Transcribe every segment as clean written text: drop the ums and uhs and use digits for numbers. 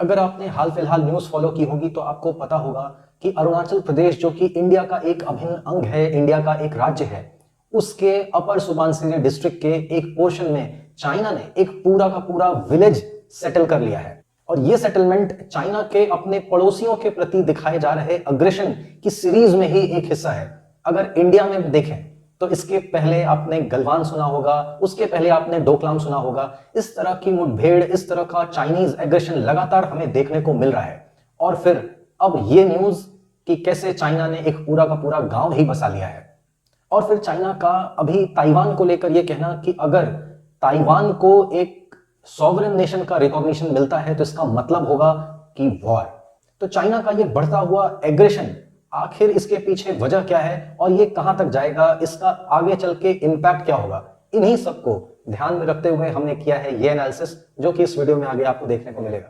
अगर आपने हाल फिलहाल न्यूज़ फॉलो की होगी तो आपको पता होगा कि अरुणाचल प्रदेश, जो कि इंडिया का एक अभिन्न अंग है, इंडिया का एक राज्य है, उसके अपर सुबनसिरी डिस्ट्रिक्ट के एक पोर्शन में चाइना ने एक पूरा का पूरा विलेज सेटल कर लिया है। और ये सेटलमेंट चाइना के अपने पड़ोसियों के प्रति दिखाए जा रहे अग्रेशन की सीरीज में ही एक हिस्सा है। अगर इंडिया में देखें तो इसके पहले आपने गलवान सुना होगा, उसके पहले आपने डोकलाम सुना होगा। इस तरह की मुठभेड़, इस तरह का चाइनीज एग्रेशन लगातार हमें देखने को मिल रहा है। और फिर अब ये न्यूज कि कैसे चाइना ने एक पूरा का पूरा गांव ही बसा लिया है। और फिर चाइना का अभी ताइवान को लेकर यह कहना कि अगर ताइवान को एक सॉवरेन नेशन का रिकॉग्निशन मिलता है तो इसका मतलब होगा कि वॉर। तो चाइना का ये बढ़ता हुआ एग्रेशन, आखिर इसके पीछे वजह क्या है और ये कहां तक जाएगा, इसका आगे चल के इंपैक्ट क्या होगा, इन्हीं सबको ध्यान में रखते हुए हमने किया है ये एनालिसिस, जो कि इस वीडियो में आगे आपको देखने को मिलेगा।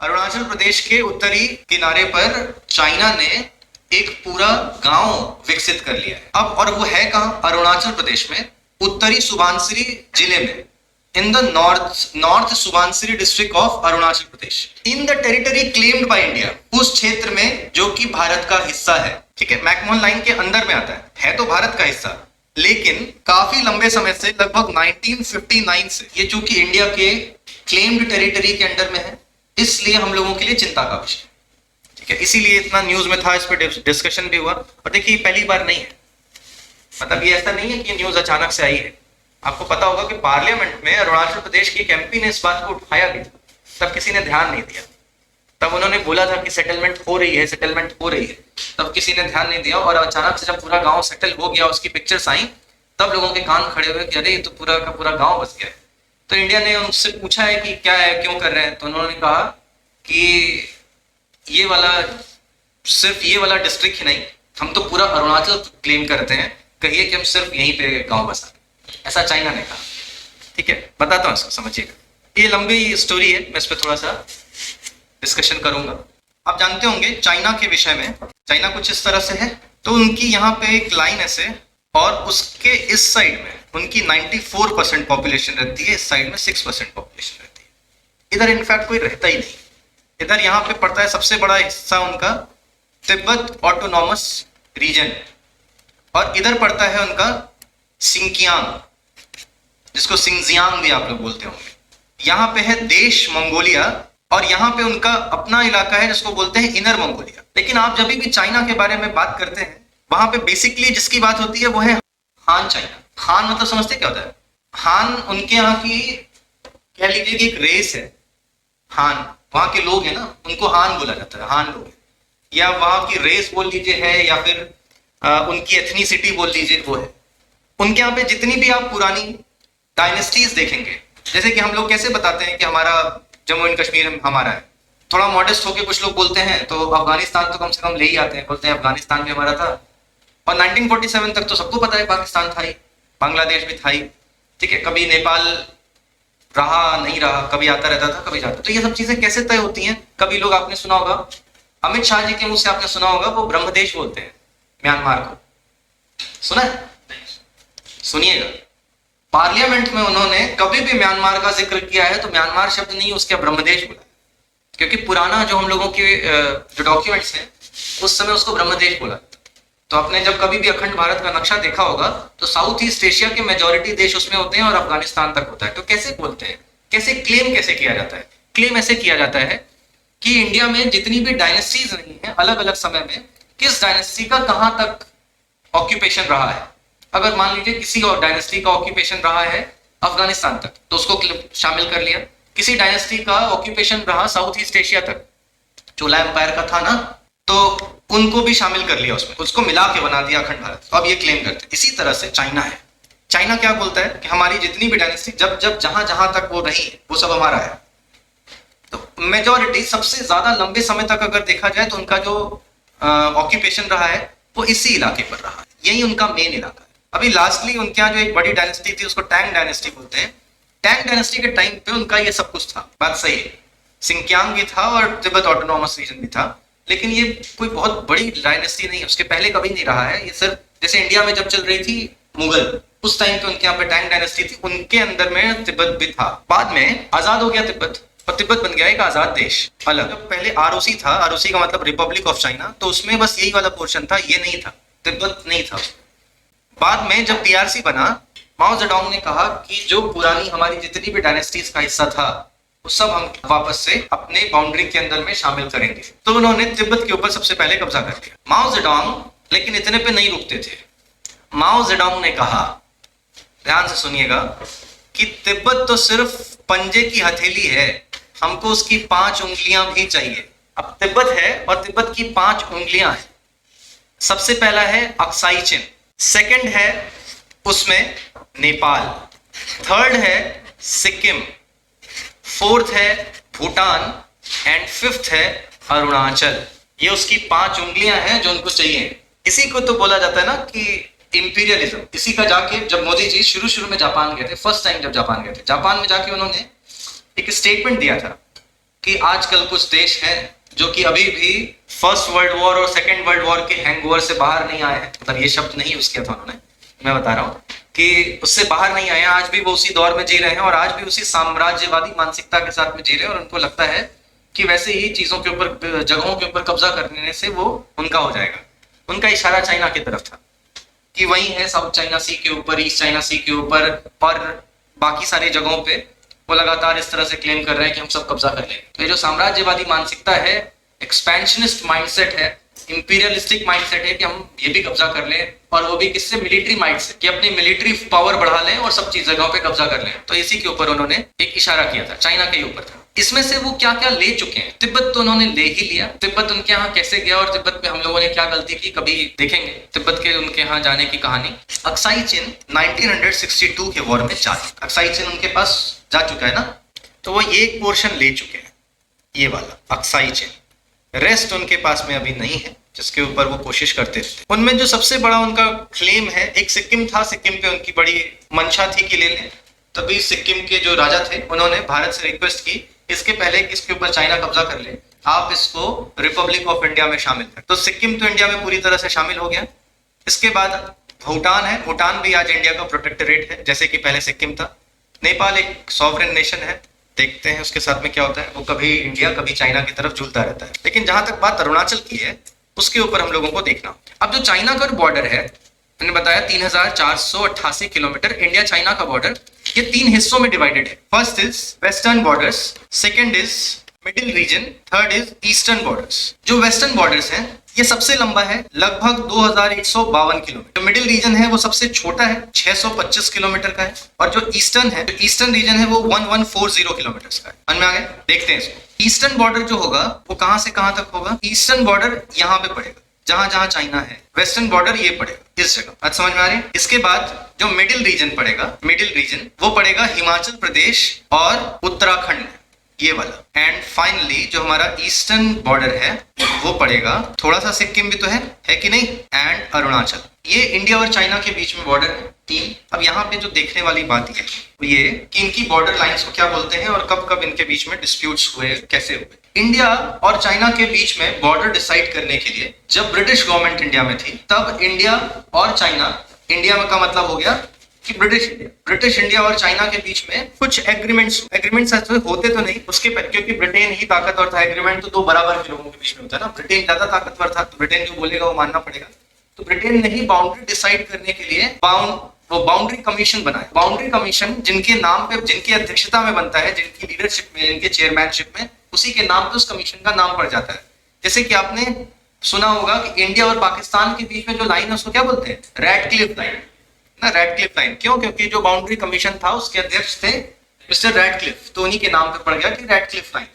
अरुणाचल प्रदेश के उत्तरी किनारे पर चाइना ने एक पूरा गांव विकसित कर लिया है अब, और वो है कहां? अरुणाचल प्रदेश में उत्तरी सुबनसिरी जिले में, in the north Subansiri district of Arunachal Pradesh, in the territory claimed by India, उस क्षेत्र में जो कि भारत का हिस्सा है। ठीक है, मैकमोहन लाइन के अंदर में आता है तो भारत का हिस्सा, लेकिन काफी लंबे समय से, लगभग 1959 से ये चूंकि इंडिया के क्लेम्ड टेरिटरी के अंडर में है, इसलिए हम लोगों के लिए चिंता का विषय। ठीक है, इसीलिए इतना न्यूज में था, इस पर डिस्कशन भी हुआ। और देखिए पहली बार नहीं है, मतलब ये ऐसा नहीं है कि न्यूज अचानक से आई है। आपको पता होगा कि पार्लियामेंट में अरुणाचल प्रदेश की एक एमपी ने इस बात को उठाया भी, तब किसी ने ध्यान नहीं दिया। तब उन्होंने बोला था कि सेटलमेंट हो रही है, सेटलमेंट हो रही है, तब किसी ने ध्यान नहीं दिया। और अचानक से जब पूरा गांव सेटल हो गया, उसकी पिक्चर्स आई, तब लोगों के कान खड़े हुए कि अरे ये तो पूरा का पूरा गांव बस गया है। तो इंडिया ने उनसे पूछा है कि क्या है, क्यों कर रहे हैं, तो उन्होंने कहा कि ये वाला, सिर्फ ये वाला डिस्ट्रिक्ट ही नहीं, हम तो पूरा अरुणाचल क्लेम करते हैं, कहिए कि हम सिर्फ यहीं पे गांव बसा, ऐसा चाइना ने कहा। ठीक है, बताता हूं इसको, समझिएगा। ये लंबी स्टोरी है, मैं इस पर थोड़ा सा डिस्कशन करूंगा। आप जानते होंगे चाइना के विषय में, चाइना कुछ इस तरह से है, तो उनकी यहाँ पे एक लाइन ऐसे, और उसके इस साइड में उनकी 94% पॉपुलेशन रहती है, इस साइड में 6% पॉपुलेशन रहती है। इधर इनफैक्ट कोई रहता ही नहीं। इधर यहाँ पे पड़ता है सबसे बड़ा हिस्सा उनका तिब्बत ऑटोनॉमस रीजन, और इधर पड़ता है उनका सिंकियांग, जिसको सिंगजियांग भी आप लोग बोलते होंगे। यहाँ पे है देश मंगोलिया, और यहाँ पे उनका अपना इलाका है जिसको बोलते हैं इनर मंगोलिया। लेकिन आप जब भी चाइना के बारे में बात करते हैं, वहां पे बेसिकली जिसकी बात होती है वो है हान चाइना। हान मतलब समझते क्या होता है? हान उनके यहाँ की, कह लीजिए कि एक रेस है हान, वहां के लोग हैं ना, उनको हान बोला जाता है, हान लोग, या वहां की रेस बोल लीजिए है, या फिर उनकी एथनिसिटी बोल लीजिए, वो है। उनके यहाँ पे जितनी भी आप पुरानी डायनेस्टीज देखेंगे, जैसे कि हम लोग कैसे बताते हैं कि हमारा जम्मू एंड कश्मीर हमारा है, थोड़ा मॉडेस्ट होके कुछ लोग बोलते हैं, तो अफगानिस्तान तो कम से कम ले ही आते हैं, बोलते हैं अफगानिस्तान भी हमारा था। और 1947 तक तो सबको पता है पाकिस्तान था ही, बांग्लादेश भी था ही। ठीक है, कभी नेपाल रहा नहीं रहा, कभी आता रहता था, कभी जाता। तो ये सब चीजें कैसे तय होती हैं? कभी लोग, आपने सुना होगा, अमित शाह जी के मुंह से आपने सुना होगा, वो ब्रह्मदेश बोलते हैं म्यांमार को, सुना है? सुनिएगा, पार्लियामेंट में उन्होंने कभी भी म्यांमार का जिक्र किया है तो म्यांमार शब्द नहीं, उसके ब्रह्मदेश बोला, क्योंकि पुराना जो हम लोगों के जो डॉक्यूमेंट्स हैं, उस समय उसको ब्रह्मदेश बोला। तो आपने जब कभी भी अखंड भारत का नक्शा देखा होगा तो साउथ ईस्ट एशिया के मेजॉरिटी देश उसमें होते हैं और अफगानिस्तान तक होता है। तो कैसे बोलते हैं, कैसे क्लेम कैसे किया जाता है? क्लेम ऐसे किया जाता है कि इंडिया में जितनी भी डायनेस्टीज रही हैं अलग अलग समय में, किस डायनेस्टी का कहां तक ऑक्यूपेशन रहा है। अगर मान लीजिए किसी और डायनेस्टी का ऑक्यूपेशन रहा है अफगानिस्तान तक, तो उसको शामिल कर लिया। किसी डायनेस्टी का ऑक्यूपेशन रहा साउथ ईस्ट एशिया तक, चोला एम्पायर का था ना, तो उनको भी शामिल कर लिया उसमें, उसको मिला के बना दिया अखंड भारत। अब ये क्लेम करते हैं। इसी तरह से चाइना है। चाइना क्या बोलता है कि हमारी जितनी भी डायनेस्टी जब जब जहां जहां तक वो रही वो सब हमारा है। तो मेजॉरिटी, सबसे ज्यादा लंबे समय तक अगर देखा जाए तो उनका जो ऑक्यूपेशन रहा है वो इसी इलाके पर रहा है, यही उनका मेन इलाका है। अभी लास्टली उनके यहाँ जो एक बड़ी डायनेस्टी थी उसको टैंग डायनेस्टी बोलते हैं। टैंग डायनेस्टी के टाइम पे उनका ये सब कुछ था, बात सही है। सिंकियांग भी था और तिब्बत ऑटोनॉमस रीजन भी था, लेकिन ये कोई बहुत बड़ी डायनेस्टी नहीं है, उसके पहले कभी नहीं रहा है। ये सिर्फ जैसे इंडिया में जब चल रही थी मुगल, उस टाइम पे उनके यहाँ पे टैंग डायनेस्टी थी, उनके अंदर में तिब्बत भी था। बाद में आजाद हो गया तिब्बत और तिब्बत बन गया एक आजाद देश अलग। जब पहले आरओसी था, आरओसी का मतलब रिपब्लिक ऑफ चाइना, तो उसमें बस यही वाला पोर्शन था, ये नहीं था, तिब्बत नहीं था। बाद में जब पीआरसी बना, माओ जेडोंग ने कहा कि जो पुरानी हमारी जितनी भी डायनेस्टीज का हिस्सा था वो सब हम वापस से अपने बाउंड्री के अंदर में शामिल करेंगे। तो उन्होंने तिब्बत के ऊपर सबसे पहले कब्जा कर लिया। माओ जेडोंग लेकिन इतने पे नहीं रुकते थे। माओ जेडोंग ने कहा, ध्यान से सुनिएगा, कि तिब्बत तो सिर्फ पंजे की हथेली है, हमको उसकी 5 उंगलियां भी चाहिए। अब तिब्बत है और तिब्बत की 5 उंगलियां हैं। सबसे पहला है अक्साई चिन, सेकंड है उसमें नेपाल, थर्ड है सिक्किम, फोर्थ है भूटान एंड फिफ्थ है अरुणाचल। ये उसकी 5 उंगलियां हैं जो उनको चाहिए। इसी को तो बोला जाता है ना कि इंपीरियलिज्म। इसी का जाके जब मोदी जी शुरू में जापान गए थे, फर्स्ट टाइम जब जापान गए थे, जापान में जाके उन्होंने एक स्टेटमेंट दिया था कि आजकल कुछ देश हैं जो कि अभी भी फर्स्ट वर्ल्ड वॉर और सेकेंड वर्ल्ड वॉर के हैंगओवर से बाहर नहीं आए हैं। मतलब ये शब्द नहीं यूज किया था उन्होंने, मैं बता रहा हूँ कि उससे बाहर नहीं आए हैं, आज भी वो उसी दौर में जी रहे हैं और आज भी उसी साम्राज्यवादी मानसिकता के साथ में जी रहे हैं। और उनको लगता है कि वैसे ही चीजों के ऊपर, जगहों के ऊपर कब्जा करने से वो उनका हो जाएगा। उनका इशारा चाइना की तरफ था कि वही है साउथ चाइना सी के ऊपर, ईस्ट चाइना सी के ऊपर और बाकी सारी जगहों पे वो लगातार इस तरह से क्लेम कर रहे हैं कि हम सब कब्जा कर लेंगे। तो ये जो साम्राज्यवादी मानसिकता है, एक्सपेंशनिस्ट माइंडसेट है, इंपीरियलिस्टिक माइंडसेट है कि हम ये भी कब्जा कर लें, और वो भी किससे, मिलिट्री माइंड से, कि अपनी मिलिट्री पावर बढ़ा लें और सब चीज जगहों पे कब्जा कर लें। तो इसी के ऊपर उन्होंने एक इशारा किया था, चाइना के ऊपर था। इसमें से वो क्या क्या ले चुके हैं। तिब्बत तो उन्होंने ले ही लिया। तिब्बत उनके यहाँ कैसे गया और तिब्बत में हम लोगों ने क्या गलती की, कभी देखेंगे तिब्बत के उनके यहाँ जाने की कहानी। अक्साई चिन 1962 के वॉर में जा चुका, अक्साई चिन उनके पास जा चुका है ना, तो वो ये एक पोर्शन ले चुके हैं, ये वाला अक्साई चिन। रेस्ट उनके पास में अभी नहीं है, जिसके ऊपर वो कोशिश करते थे। उनमें जो सबसे बड़ा उनका क्लेम है, एक सिक्किम था, सिक्किम पे उनकी बड़ी मंशा थी कि ले लें। तभी सिक्किम के जो राजा थे उन्होंने भारत से रिक्वेस्ट की, इसके पहले कि इसके ऊपर चाइना कब्जा कर ले, आप इसको रिपब्लिक ऑफ इंडिया में शामिल कर। तो सिक्किम तो इंडिया में पूरी तरह से शामिल हो गया। इसके बाद भूटान है, भूटान भी आज इंडिया का प्रोटेक्टोरेट है, जैसे कि पहले सिक्किम था। नेपाल एक सॉवरेन नेशन है, देखते हैं उसके साथ में क्या होता है। वो कभी इंडिया कभी चाइना की तरफ झूलता रहता है। लेकिन जहां तक बात अरुणाचल की है, उसके ऊपर हम लोगों को देखना। अब जो चाइना का बॉर्डर है, मैंने बताया 3488 किलोमीटर इंडिया चाइना का बॉर्डर, ये 3 हिस्सों में डिवाइडेड है। First is western borders, second is middle region, third is eastern borders. जो वेस्टर्न बॉर्डर्स हैं ये सबसे लंबा है, लगभग 2152 किलोमीटर। जो मिडिल रीजन है वो सबसे छोटा है, 625 किलोमीटर का है। और जो ईस्टर्न है, जो ईस्टर्न रीजन है, वो 1140 किलोमीटर का है। मन में आ गया? देखते हैं इसको। ईस्टर्न बॉर्डर जो होगा वो कहां से कहां तक होगा? ईस्टर्न बॉर्डर यहाँ पे पड़ेगा, जहां जहां चाइना है। वेस्टर्न बॉर्डर ये पड़ेगा इस जगह। आज समझ में आ रही है? इसके बाद जो मिडिल रीजन पड़ेगा, मिडिल रीजन वो पड़ेगा हिमाचल प्रदेश और उत्तराखंड, ये वाला। एंड फाइनली जो हमारा ईस्टर्न बॉर्डर है वो पड़ेगा, थोड़ा सा सिक्किम भी तो है कि नहीं, एंड अरुणाचल। ये इंडिया और चाइना के बीच में बॉर्डर है 3। अब यहाँ पे जो देखने वाली बात है ये कि इनकी बॉर्डर लाइंस को क्या बोलते हैं और कब कब इनके बीच में डिस्प्यूट्स हुए, कैसे हुए। इंडिया और चाइना के बीच में बॉर्डर डिसाइड करने के लिए जब ब्रिटिश गवर्नमेंट इंडिया में थी, तब इंडिया और चाइना, इंडिया का मतलब हो गया कि ब्रिटिश इंडिया और चाइना के बीच में कुछ एग्रीमेंट्स ऐसे होते तो नहीं उसके, क्योंकि ब्रिटेन ही ताकतवर था। एग्रीमेंट तो 2 बराबर के लोगों के बीच में होता है ना, ब्रिटेन ज्यादा ताकतवर था तो ब्रिटेन जो बोलेगा वो मानना पड़ेगा। तो ब्रिटेन ने ही बाउंड्री डिसाइड करने के लिए वो बाउंड्री कमीशन बनाया। बाउंड्री कमीशन जिनके नाम पे, जिनकी अध्यक्षता में बनता है, जिनकी लीडरशिप में, जिनके चेयरमैनशिप में, उसी के नाम पे उस कमीशन का नाम पड़ जाता है। जैसे कि आपने सुना होगा कि इंडिया और पाकिस्तान के बीच में जो लाइन है उसको क्या बोलते हैं? रैडक्लिफ लाइन ना, रैडक्लिफ लाइन। क्यों? क्योंकि जो बाउंड्री कमीशन था उसके अध्यक्ष थे मिस्टर रैडक्लिफ, तो उन्हीं के नाम पे पड़ गया कि रैडक्लिफ लाइन।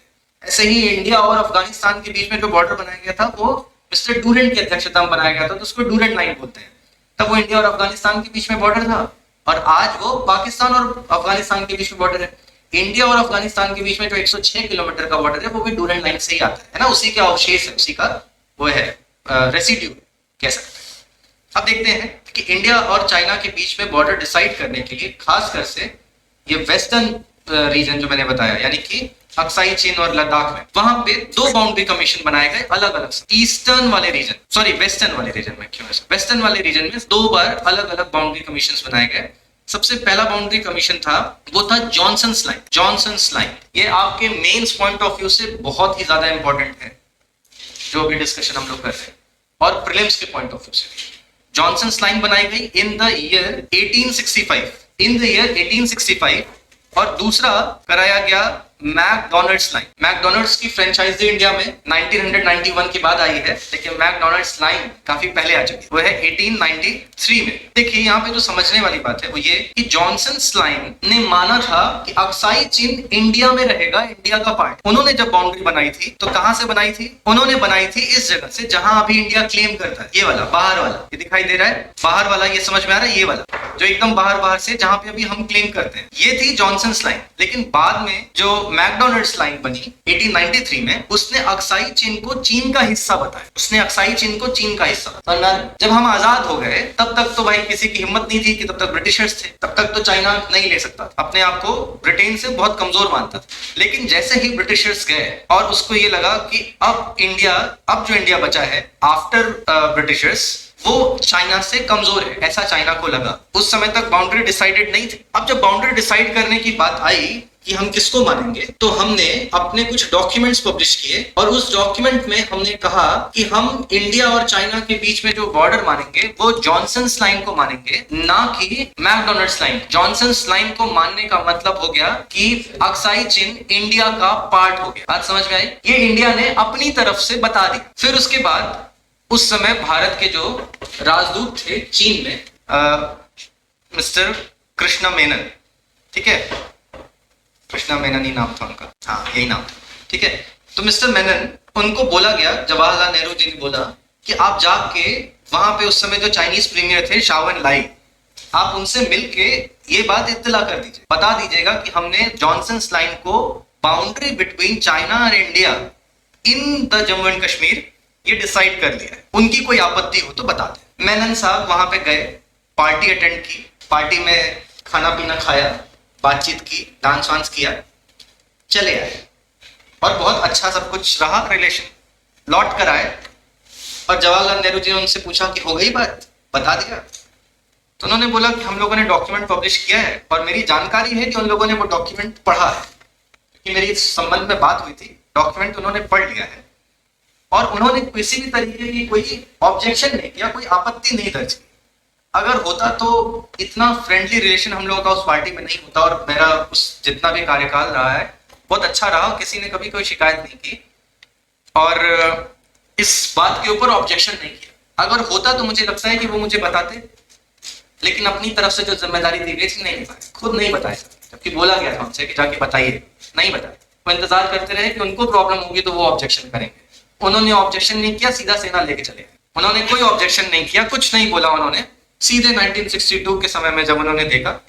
ऐसे ही इंडिया और अफगानिस्तान के बीच में जो बॉर्डर बनाया गया था वो मिस्टर डूरेंट की अध्यक्षता में बनाया गया था, तो उसको डूरेंट लाइन बोलते हैं। तब वो इंडिया और अफगानिस्तान के बीच में बॉर्डर था, और आज वो पाकिस्तान और अफगानिस्तान के बीच में बॉर्डर है। इंडिया और अफगानिस्तान के बीच में जो 106 किलोमीटर का बॉर्डर है वो भी डूरेंट लाइन से ही आता है ना, उसी के अवशेष है, उसी का वो है रेसिड्यू कह सकते हैं। अब देखते हैं कि इंडिया और चाइना के बीच में बॉर्डर डिसाइड करने के लिए खासकर से ये वेस्टर्न रीजन जो मैंने बताया, यानी कि अक्साई चीन और लद्दाख में, वहां पे 2 बाउंड्री कमीशन बनाए गए अलग अलग। ईस्टर्न वाले रीजन, सॉरी वेस्टर्न वाले रीजन में, क्यों ऐसा, वेस्टर्न वाले रीजन में 2 बार अलग अलग बाउंड्री कमीशन बनाए गए। सबसे पहला बाउंड्री कमीशन था, वो था जॉनसन्स लाइन। जॉनसन्स लाइन ये आपके मेंस पॉइंट ऑफ व्यू से बहुत ही ज्यादा इंपॉर्टेंट है, जो भी डिस्कशन हम लोग कर रहे हैं, और प्रीलिम्स के पॉइंट ऑफ व्यू से भी। जॉनसन्स लाइन बनाई गई in the year 1865, in the year 1865। और दूसरा कराया गया मैकडोनल्ड्स लाइन। मैकडोनल्ड्स की फ्रेंचाइजी इंडिया में 1991 के बाद आई है, लेकिन मैकडोनल्ड्स लाइन काफी पहले आ चुकी है, वो है 1893 में। देखिए यहाँ पे जो समझने वाली बात है वो ये कि जॉनसन्स लाइन ने माना था कि अक्साई चीन इंडिया में रहेगा, इंडिया का पार्ट। उन्होंने जब बाउंड्री बनाई थी तो कहां से बनाई थी? उन्होंने बनाई थी इस जगह से जहां अभी इंडिया क्लेम करता है, ये वाला बाहर वाला, ये दिखाई दे रहा है बाहर वाला, ये समझ में आ रहा है, ये वाला जो एकदम बाहर बाहर से जहां पे अभी हम क्लेम करते हैं, ये थी जॉनसन्स लाइन। लेकिन बाद में जो मैकडोनल्ड्स लाइन बनी 1893 में, उसने अक्साई चीन को चीन का हिस्सा बताया, उसने अक्साई चीन को चीन का हिस्सा बताया। जब हम आजाद हो गए तब तक तो भाई किसी की हिम्मत नहीं थी, कि तब तक ब्रिटिशर्स थे, तब तक तो चाइना नहीं ले सकता था, अपने आप को ब्रिटेन से बहुत कमजोर मानता था। लेकिन जैसे ही ब्रिटिशर्स गए और उसको ये लगा कि अब जो इंडिया बचा है आफ्टर ब्रिटिशर्स, वो चाइना से कमजोर है, ऐसा चाइना को लगा। उस समय तक बाउंड्री डिसाइडेड नहीं थी। अब जब बाउंड्री डिसाइड करने की बात आई कि हम किसको मानेंगे, तो हमने अपने कुछ डॉक्यूमेंट्स पब्लिश किए, और उस डॉक्यूमेंट में हमने कहा कि हम इंडिया और चाइना के बीच में जो बॉर्डर मानेंगे वो जॉनसन्स लाइन को मानेंगे, ना कि मैकडोनल्ड्स लाइन। जॉनसन्स लाइन को मानने का मतलब हो गया कि अक्साई चीन इंडिया का पार्ट हो गया। बात समझ में आई? ये इंडिया ने अपनी तरफ से बता दी। फिर उसके बाद उस समय भारत के जो राजदूत थे चीन में, मिस्टर कृष्णा मेनन, ठीक है, कृष्णा मेनन ही नाम था उनका, हाँ यही नाम था, ठीक है। तो मिस्टर मेनन, उनको बोला गया, जवाहरलाल नेहरू जी ने बोला कि आप जाके वहां पे उस समय जो चाइनीज प्रीमियर थे शाओ एन लाई, आप उनसे मिलके ये बात इत्तला कर दीजिए, बता दीजिएगा कि हमने जॉनसन्स लाइन को बाउंड्री बिटवीन चाइना और India in the Jammu and Kashmir ये डिसाइड कर लिया है, उनकी कोई आपत्ति हो तो बता दें। मेनन साहब वहां पे गए, पार्टी अटेंड की, पार्टी में खाना पीना खाया, बातचीत की, डांस वांस किया, चले आए, और बहुत अच्छा सब कुछ रहा रिलेशन। लौट कर आए और जवाहरलाल नेहरू जी ने उनसे पूछा कि हो गई बात, बता दिया? तो उन्होंने बोला कि हम लोगों ने डॉक्यूमेंट पब्लिश किया है, और मेरी जानकारी है कि उन लोगों ने वो डॉक्यूमेंट पढ़ा है, क्योंकि मेरी इस संबंध में बात हुई थी, डॉक्यूमेंट उन्होंने पढ़ लिया है, और उन्होंने किसी भी तरीके की कोई ऑब्जेक्शन नहीं किया, कोई आपत्ति नहीं दर्ज की। अगर होता तो इतना फ्रेंडली रिलेशन हम लोगों का उस पार्टी में नहीं होता, और मेरा उस जितना भी कार्यकाल रहा है बहुत अच्छा रहा, किसी ने कभी कोई शिकायत नहीं की और इस बात के ऊपर ऑब्जेक्शन नहीं किया। अगर होता तो मुझे लगता है कि वो मुझे बताते, लेकिन अपनी तरफ से जो जिम्मेदारी दी गई थी नहीं बताए, खुद नहीं बताए, जबकि बोला गया था उनसे कि जाके बताइए, नहीं बताए। वो इंतजार करते रहे कि उनको प्रॉब्लम होगी तो वो ऑब्जेक्शन करेंगे। उन्होंने ऑब्जेक्शन नहीं किया, सीधा सेना लेके चले गए। उन्होंने कोई ऑब्जेक्शन नहीं किया, कुछ नहीं बोला उन्होंने, सीधे 1962 के समय में जब उन्होंने देखा।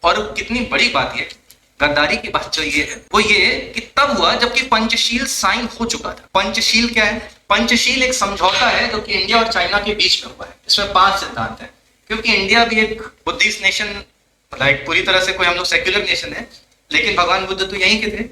और कितनी बड़ी बात ये गद्दारी की बात जो ये है वो ये कि तब हुआ जबकि पंचशील साइन हो चुका था। पंचशील क्या है? पंचशील एक समझौता है जो कि इंडिया और चाइना के बीच में हुआ है। इसमें 5 सिद्धांत है, क्योंकि इंडिया भी एक बुद्धिस्ट नेशन, लाइक पूरी तरह से कोई हम लोग सेक्युलर नेशन है, लेकिन भगवान बुद्ध तो यहीं के थे।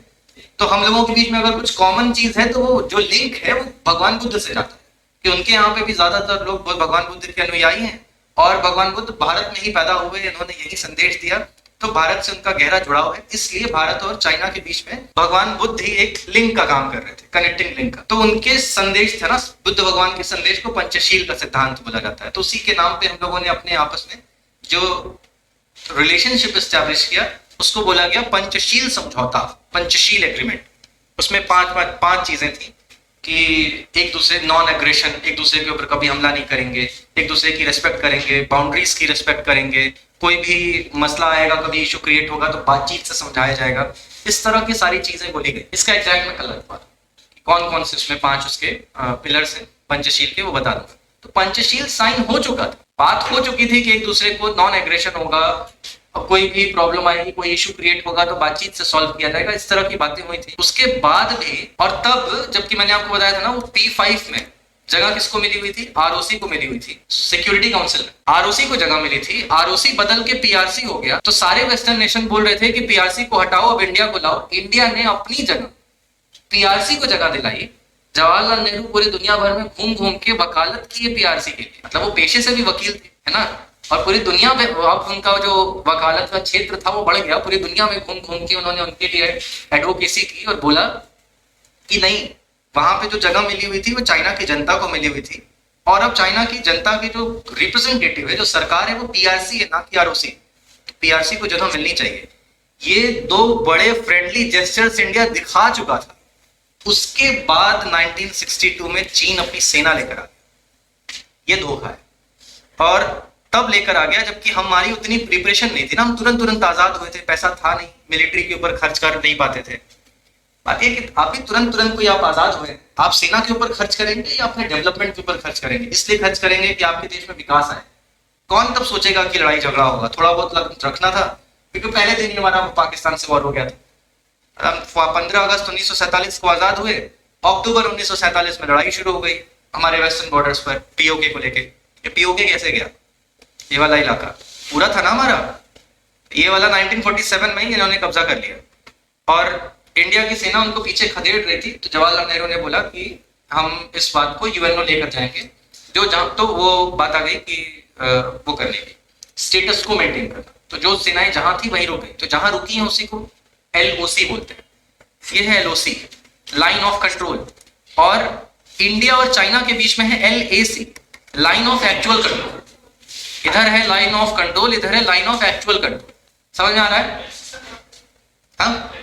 तो हम लोगों के बीच में अगर कुछ कॉमन चीज है तो वो जो लिंक है वो भगवान बुद्ध से जाता है, कि उनके यहाँ पे भी ज्यादातर लोग भगवान बुद्ध के अनुयायी हैं, और भगवान बुद्ध भारत में ही पैदा हुए, इन्होंने यही संदेश दिया, तो भारत से उनका गहरा जुड़ाव है। इसलिए भारत और चाइना के बीच में भगवान बुद्ध ही एक लिंक का काम कर रहे थे, कनेक्टिंग लिंक का। तो उनके संदेश था ना, बुद्ध भगवान के संदेश को पंचशील का सिद्धांत बोला जाता है। तो उसी के नाम पे हम लोगों ने अपने आपस में जो रिलेशनशिप एस्टैब्लिश किया उसको बोला गया पंचशील समझौता, पंचशील एग्रीमेंट। उसमें पांच चीजें थी कि एक दूसरे नॉन एग्रेशन, एक दूसरे के ऊपर कभी हमला नहीं करेंगे, एक दूसरे की रिस्पेक्ट करेंगे, बाउंड्रीज की रिस्पेक्ट करेंगे, कोई भी मसला आएगा, कभी इशू क्रिएट होगा तो बातचीत से समझाया जाएगा। इस तरह की सारी चीजें बोली गई। इसका एग्जैक्ट मैं कल बता कौन कौन से उसमें 5 उसके पिलर्स हैं पंचशील के, वो बता दूंगा। तो पंचशील साइन हो चुका था, बात हो चुकी थी कि एक दूसरे को नॉन एग्रेशन होगा, कोई भी प्रॉब्लम आएगी, कोई इशू क्रिएट होगा तो बातचीत से सॉल्व किया जाएगा, इस तरह की बातें हुई थी। उसके बाद भी, और तब जबकि मैंने आपको बताया था ना वो P5 में जगह किसको मिली हुई थी? आरओसी को मिली हुई थी, सिक्योरिटी काउंसिल में आरओसी को जगह मिली थी। आरओसी बदल के पीआरसी हो गया, तो सारे वेस्टर्न नेशन बोल रहे थे कि पीआरसी को हटाओ, अब इंडिया को लाओ। इंडिया ने अपनी जगह पीआरसी को जगह दिलाई। जवाहरलाल नेहरू पूरी दुनिया भर में घूम घूम के वकालत की पीआरसी के लिए, मतलब वो पेशे से भी वकील थे, है ना, और पूरी दुनिया में अब उनका जो वकालत का क्षेत्र था वो बढ़ गया। पूरी दुनिया में घूम घूम के उन्होंने उनके लिए एडवोकेसी की और बोला कि नहीं, वहां पे जो जगह मिली हुई थी वो चाइना की जनता को मिली हुई थी, और अब चाइना की जनता की जो रिप्रेजेंटेटिव है, जो सरकार है, वो पीआरसी है, ना कि आरओसी। पीआरसी को जगह मिलनी चाहिए। ये दो बड़े फ्रेंडली जेस्चर्स इंडिया दिखा चुका था। उसके बाद 1962 में चीन अपनी सेना लेकर आ गया। ये धोखा है, और तब लेकर आ गया जबकि हमारी उतनी प्रिपरेशन नहीं थी ना, हम तुरंत आजाद हुए थे, पैसा था नहीं, मिलिट्री के ऊपर खर्च कर नहीं पाते थे। बात ये कि आप भी तुरंत कोई आप आजाद हुए, आप सेना के ऊपर खर्च करेंगे या अपने डेवलपमेंट के ऊपर खर्च करेंगे? इसलिए खर्च करेंगे कि आपके देश में विकास आए। कौन तब सोचेगा कि लड़ाई झगड़ा होगा? थोड़ा बहुत रखना था, क्योंकि पहले दिन ही हमारा पाकिस्तान से वॉर हो गया था। 15 अगस्त 1947 को आजाद हुए, अक्टूबर 1947 में लड़ाई शुरू हो गई हमारे वेस्टर्न बॉर्डर्स पर पीओके को लेके। ये पीओके कैसे गया? ये वाला इलाका पूरा था ना हमारा, ये वाला 1947 में ही इन्होंने कब्जा कर लिया, और इंडिया की सेना उनको पीछे खदेड़ रही थी। तो जवाहरलाल नेहरू ने बोला कि हम इस बात को यूएनओ लेकर जाएंगे, जो जहां तो वो बात आ गई कि वो करने की, स्टेटस को मेंटेन करना। तो जो सेनाएं जहां थी वहीं रुक गई, तो जहां रुकी हैं उसी को एलओसी बोलते हैं। ये है एलओसी, लाइन ऑफ कंट्रोल, और इंडिया और चाइना के बीच में है LAC, line of actual control. इधर है लाइन ऑफ कंट्रोल, इधर है लाइन ऑफ एक्चुअल कंट्रोल। समझ में आ रहा है? हाँ,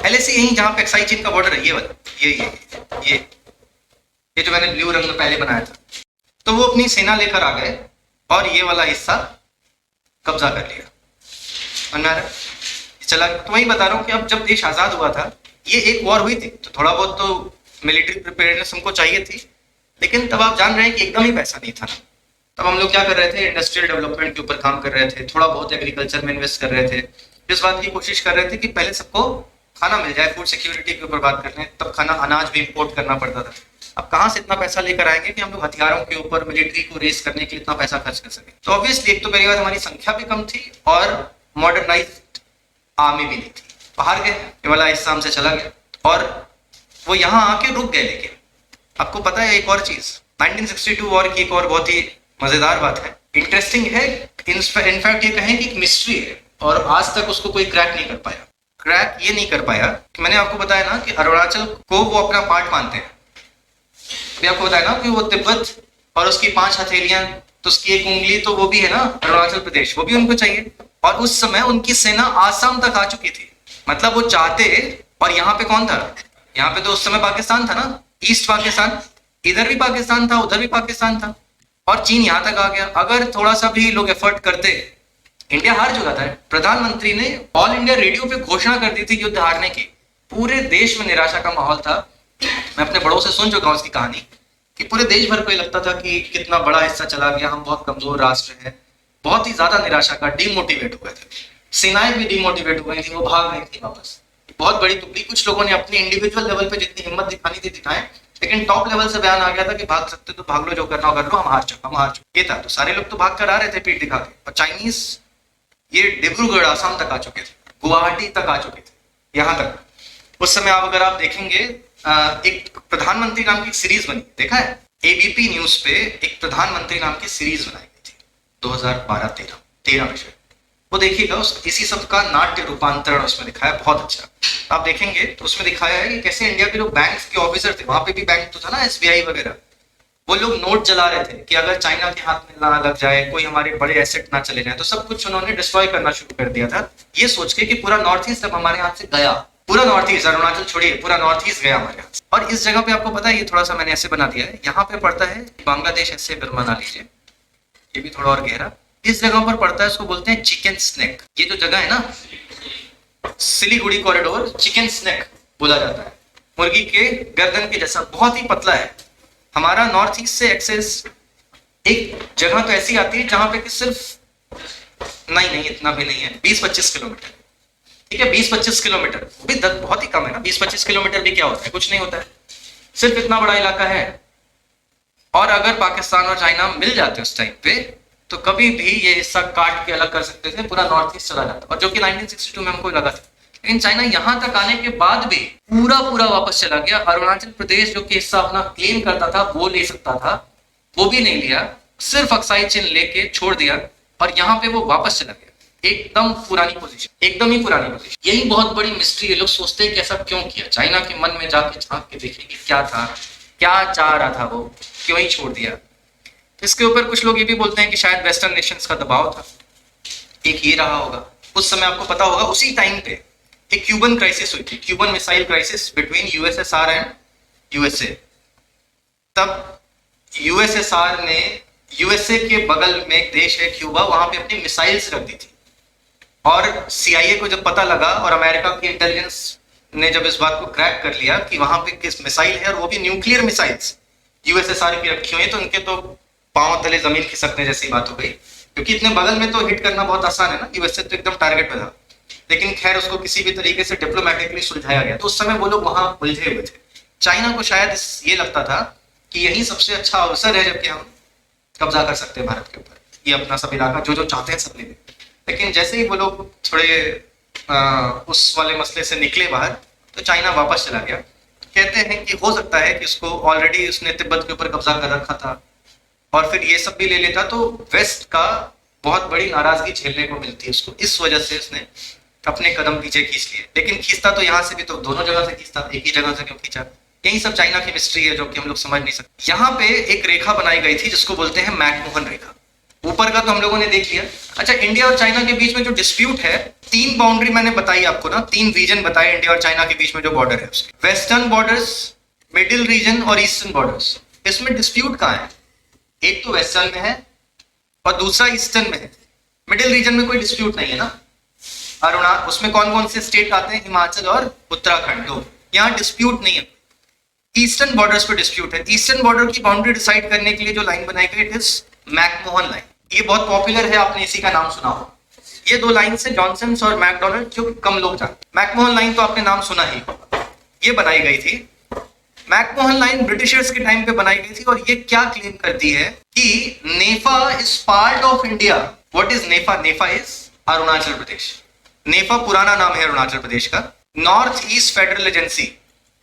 एलएसी यही जहां पे एक्साई चीन का बॉर्डर है, ये वाला, ये जो मैंने ब्लू रंग में पहले बनाया था। तो वो अपनी सेना लेकर आ गए और ये वाला हिस्सा कब्जा कर लिया। समझ में आ रहा है? चला, तो वही बता रहा हूँ कि अब जब देश आजाद हुआ था, ये एक वॉर हुई थी, तो थोड़ा बहुत तो मिलिट्री प्रिपेयर्डनेस हमको चाहिए थी, लेकिन तब आप जान रहे हैं कि एकदम ही पैसा नहीं था। तब हम लोग क्या कर रहे थे? इंडस्ट्रियल डेवलपमेंट के ऊपर काम कर रहे थे, थोड़ा बहुत एग्रीकल्चर में इन्वेस्ट कर रहे थे, इस बात की कोशिश कर रहे थे कि पहले सबको खाना मिल जाए। फूड सिक्योरिटी के ऊपर बात कर रहे हैं, तब खाना अनाज भी इंपोर्ट करना पड़ता था। अब कहाँ से इतना पैसा लेकर आएंगे कि हम लोग हथियारों के ऊपर मिलिट्री को रेस करने के लिए इतना पैसा खर्च कर सके? तो ऑब्वियसली एक तो पहली बात हमारी संख्या भी कम थी और मॉडर्नाइज्ड आर्मी भी नहीं थी। बाहर गए, ये वाला हिस्सा हमसे चला गया और वो यहाँ आके रुक गए। लेकिन आपको पता है एक और चीज, 1962 वॉर की एक और बहुत ही मजेदार बात है, इंटरेस्टिंग है, इनफैक्ट ये कहें कि एक मिस्ट्री है और आज तक उसको कोई क्रैक नहीं कर पाया। क्रैक ये नहीं कर पाया कि मैंने आपको बताया ना कि अरुणाचल को वो अपना पार्ट मानते हैं। अभी आपको बताया ना कि वो तिब्बत और उसकी 5 हथेलियां, तो उसकी एक उंगली तो वो भी है ना अरुणाचल प्रदेश, वो भी उनको चाहिए। और उस समय उनकी सेना आसाम तक आ चुकी थी, मतलब वो चाहते। और यहाँ पे कौन था? यहाँ पे तो उस समय पाकिस्तान था ना, ईस्ट पाकिस्तान, इधर भी पाकिस्तान था, उधर भी पाकिस्तान था, और चीन यहाँ तक आ गया। अगर थोड़ा सा भी लोग एफर्ट करते, इंडिया हार चुका था। प्रधानमंत्री ने ऑल इंडिया रेडियो पे घोषणा कर दी थी युद्ध हारने की। पूरे देश में निराशा का माहौल था। मैं अपने बड़ों से सुन चुका हूँ इसकी कहानी कि पूरे देश भर को लगता था कि कितना बड़ा हिस्सा चला गया, हम बहुत कमजोर राष्ट्र है। बहुत ही ज्यादा निराशा का, डिमोटिवेट हो गए थे। सेनाएं भी डिमोटिवेट हो गई थी, वो भाग रही थी वापस। बहुत बड़ी टुकड़ी, कुछ लोगों ने अपनी इंडिविजुअल लेवल पे जितनी हिम्मत दिखानी थी दिखाएं, लेकिन टॉप लेवल से बयान आ गया था कि भाग सकते तो भाग लो, जो करना कर लो, हम हार चुके। ये था, तो सारे लोग तो भाग कर आ रहे थे पीठ दिखा के। और चाइनीज ये डिब्रूगढ़ आसाम तक आ चुके थे, गुवाहाटी तक आ चुके थे, यहाँ तक। उस समय आप अगर आप देखेंगे एक प्रधानमंत्री नाम की सीरीज बनी, देखा है? एबीपी न्यूज पे एक प्रधानमंत्री नाम की सीरीज बनाई गई थी 2012-13 में शायद। वो देखिएगा, उस इसी सब का नाट्य रूपांतरण उसमें दिखाया, बहुत अच्छा। आप देखेंगे तो उसमें दिखाया है कि कैसे इंडिया के जो बैंक के ऑफिसर थे, वहां पे भी बैंक तो था ना, एसबीआई वगैरह, वो लोग नोट जला रहे थे कि अगर चाइना के हाथ में ना लग जाए, कोई हमारे बड़े एसेट ना चले जाए, तो सब कुछ उन्होंने डिस्ट्रॉय करना शुरू कर दिया था, ये सोच के कि पूरा नॉर्थ ईस्ट अब हमारे हाथ से गया। पूरा नॉर्थ ईस्ट, अरुणाचल छोड़िए, पूरा नॉर्थ ईस्ट गया हमारे हाथ से। और इस जगह पे आपको पता है, ये थोड़ा सा मैंने ऐसे बना दिया है, यहाँ पे पड़ता है बांग्लादेश, ऐसे बना लीजिए, ये भी थोड़ा और गहरा। इस जगह पर पड़ता है, इसको बोलते हैं चिकन स्नेक। ये जो जगह है ना, सिलीगुड़ी कॉरिडोर, चिकन स्नेक बोला जाता है, मुर्गी के गर्दन के जैसा, बहुत ही पतला है। हमारा नॉर्थ ईस्ट से एक्सेस एक जगह तो ऐसी आती है जहां पे कि सिर्फ नहीं इतना भी नहीं है, 20-25 किलोमीटर, ठीक है, 20-25 किलोमीटर भी बहुत ही कम है ना। 20-25 किलोमीटर भी क्या होता है? कुछ नहीं होता है। सिर्फ इतना बड़ा इलाका है और अगर पाकिस्तान और चाइना मिल जाते उस टाइम पे तो कभी भी ये हिस्सा काट के अलग कर सकते थे, पूरा नॉर्थ ईस्ट चला जाता, और जो कि 1962 में हमको लगा था। लेकिन चाइना यहां तक आने के बाद भी पूरा पूरा वापस चला गया। अरुणाचल प्रदेश जो कि हिस्सा अपना क्लेम करता था वो ले सकता था, वो भी नहीं लिया, सिर्फ अक्साई चिन्ह लेके छोड़ दिया और यहाँ पे वो वापस चला गया। एकदम पुरानी पोजीशन, एकदम ही पुरानी पोजीशन। यही बहुत बड़ी मिस्ट्री है। लोग सोचते हैं कि ऐसा क्यों किया, चाइना के मन में जाके झांक के देखिए कि क्या था, क्या चाह रहा था वो, क्यों ही छोड़ दिया। इसके ऊपर कुछ लोग ये भी बोलते हैं कि शायद वेस्टर्न नेशंस का दबाव था, एक ये रहा होगा। उस समय आपको पता होगा उसी टाइम पे एक क्यूबन क्राइसिस हुई थी, Cuban missile crisis between USSR and USA. तब यूएसएसआर ने यूएसए के बगल में एक देश है क्यूबा, वहां पे अपनी मिसाइल्स रख दी थी, और सीआईए को जब पता लगा और अमेरिका की इंटेलिजेंस ने जब इस बात को क्रैक कर लिया कि वहां पे किस मिसाइल है और वो भी न्यूक्लियर मिसाइल्स यूएसएसआर की रखी हुई है, तो उनके तो पांव तले जमीन खिसकने जैसी बात हो गई, क्योंकि इतने बगल में तो हिट करना बहुत आसान है ना, यूएसए तो एकदम टारगेट पे था। लेकिन खैर उसको किसी भी तरीके से डिप्लोमेटिकली सुलझाया गया। तो उस समय वो लोग वहां उलझे हुए थे। चाइना को शायद ये लगता था कि यही सबसे अच्छा अवसर है जबकि हम कब्जा कर सकते हैं भारत के ऊपर, ये अपना सब इलाका जो जो चाहते हैं सब ले लें। लेकिन जैसे ही वो लोग थोड़े उस वाले मसले से निकले बाहर, तो चाइना वापस चला गया। कहते हैं कि हो सकता है कि उसको ऑलरेडी उसने तिब्बत के ऊपर कब्जा कर रखा था और फिर ये सब भी ले लेता, तो वेस्ट का बहुत बड़ी नाराजगी झेलने को मिलती है उसको, इस वजह से उसने अपने कदम पीछे खींच लिए। लेकिन खींचता तो यहाँ से भी तो दोनों जगह से खींचता, एक ही जगह से क्यों खींचा? यही सब चाइना की मिस्ट्री है जो कि हम लोग समझ नहीं सकते। यहाँ पे एक रेखा बनाई गई थी जिसको बोलते हैं मैकमोहन रेखा। ऊपर का तो हम लोगों ने देख लिया। अच्छा, इंडिया और चाइना के बीच में जो डिस्प्यूट है, 3 बाउंड्री मैंने बताई आपको ना, 3 रीजन बताए इंडिया और चाइना के बीच में जो बॉर्डर है उसके, वेस्टर्न बॉर्डर्स, मिडिल रीजन और ईस्टर्न बॉर्डर्स। इसमें डिस्प्यूट कहाँ है? एक तो वेस्टर्न में है और दूसरा ईस्टर्न में है। मिडिल रीजन में कोई डिस्प्यूट नहीं है ना। अरुणाचल, उसमें कौन कौन से स्टेट आते हैं? हिमाचल और उत्तराखंड, दो। यहाँ डिस्प्यूट नहीं है। ईस्टर्न बॉर्डर्स पे डिस्प्यूट है। ईस्टर्न बॉर्डर की बाउंड्री डिसाइड करने के लिए जो लाइन बनाई गई, इट इज मैकमोहन लाइन। ये बहुत पॉपुलर है, आपने इसी का नाम सुना हो। ये 2 लाइन से जॉनसन और मैकडोनल्ड, जो कम लोग जानते। मैकमोहन लाइन तो आपने नाम सुना ही, ये बनाई गई थी। मैकमोहन लाइन ब्रिटिशर्स के टाइम पे बनाई गई थी और ये क्या क्लेम करती है कि NEFA is part of India. What is NEFA? NEFA is Arunachal Pradesh. NEFA पुराना नाम है अरुणाचल प्रदेश का। North east federal agency,